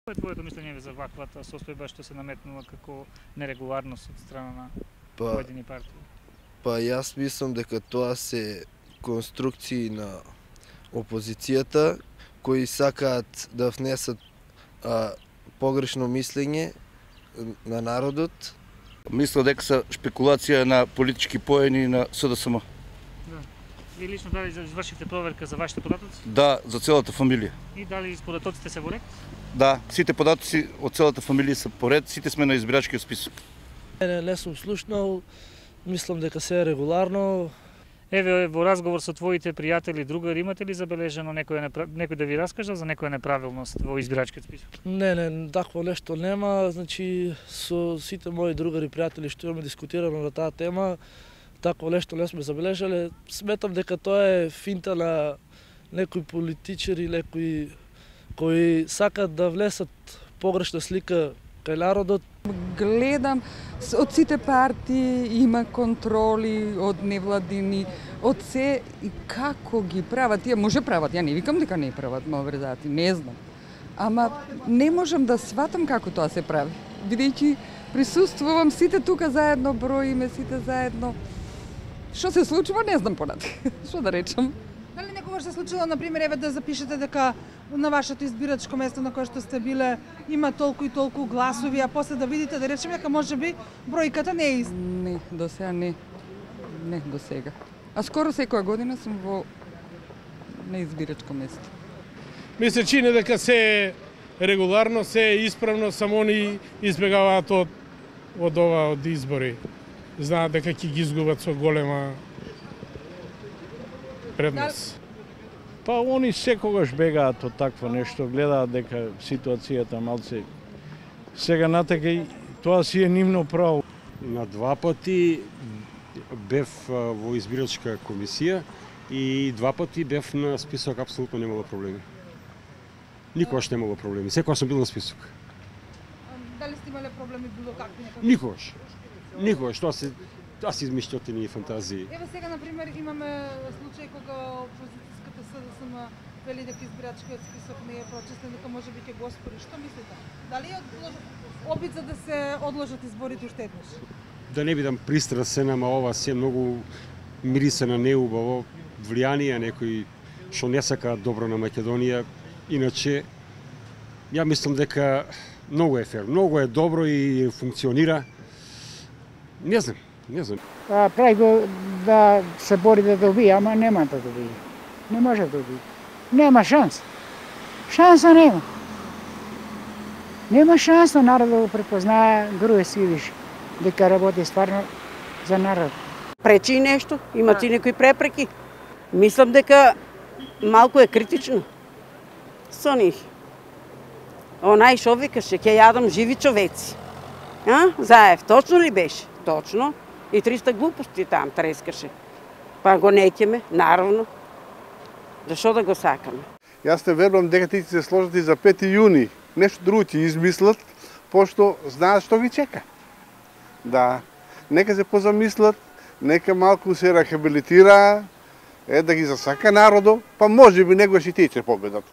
Кој е твоето мислење за ваквата состојба што се наметнува како нерегуларност од страна на поедини партии? Па јас мислам дека тоа се конструкции на опозицијата кои сакаат да внесат погрешно мислење на народот. Мисля дека се шпекулација на политички поени на СДСМ. Да. И лично дали извршивте проверка за вашите податоци? Да, за целата фамилија. И дали податоците се во ред? Да, сите податоци од целата фамилија се по ред, сите сме на избирачкиот список. Не сум слушнал, мислам дека се е регуларно. Еве, во разговор со твоите пријатели, другари, имате ли забележено некој да ви раскажа за некоја неправилност во избирачкиот список? Не, такво нешто нема. Значи, со сите мои другари, пријатели што имаме дискутирано на таа тема, такво нешто не сме забележале. Сметам дека тоа е финта на некои политичари, некои кои сакат да внесат погрешна слика кај народот. Гледам, од сите партии има контроли, од невладини, од се и како ги прават. Тие може прават, ја не викам дека не прават малверзати, не знам. Ама не можам да сватам како тоа се прави. Бидејќи присуствувам сите тука заедно, броиме сите заедно. Што се случува, не знам понатаму. Што да речам? Дали некогаш се случило, например, еве да запишете дека на вашето избирачко место на кое што сте биле има толку и толку гласови, а после да видите, да речеме дека можеби бројката не е иста? Не, до сега не. Не, до сега. А скоро секоја година сум на избирачко место. Ми се чини дека се е регуларно, се е исправно, само они избегаваат од избори. Знаат дека ќе ги изгубат со голема предност. Па они секогаш бегаат од такво нешто, гледаат дека ситуацијата малце сега натака и тоа си е нивно право. На 2 пати бев во избирачка комисија и 2 пати бев на список, апсолутно немало проблеми. Никогаш немало проблеми, секогаш сум бил на список. Дали сте имале проблеми било какви некои? Никогаш, тоа се измиштотини и фантазии. Еве сега, например, имаме случај кога опозицијската СДСМ вели дека избирачкиот список не е прочистен, дека може би ќе го оспори. Што мислите? Дали е обид за да се одложат изборите уште еднаш? Да не бидам пристрасен, ама ова се многу мириса на неубаво влијание, некои што не сакаат добро на Македонија. Иначе, ја мислам дека многу е фер, многу е добро и функционира. Не знам. Прави го да се бори да добие, ама нема да добие. Не може да добие. Нема шанс. Шанса нема. Нема шанса народ да го препознае Груевски виш, дека работи стварно за народ. Пречи и нешто, имат и некои препреки. Мислам дека малку е критично со нив. Онај шо викаше, ќе јадам живи човеци. Заев, точно ли беше? Точно. И 300 глупости там трескаше. Па го неќеме, наравно. Зашо да го сакаме? Јас не верувам дека тие се сложат и за 5 јуни. Нешто друго ќе измислат, пошто знаат што ги чека. Да, нека се позамислат, нека малку се рехабилитира, да ги засака народот, па можеби негош и тие ќе победат.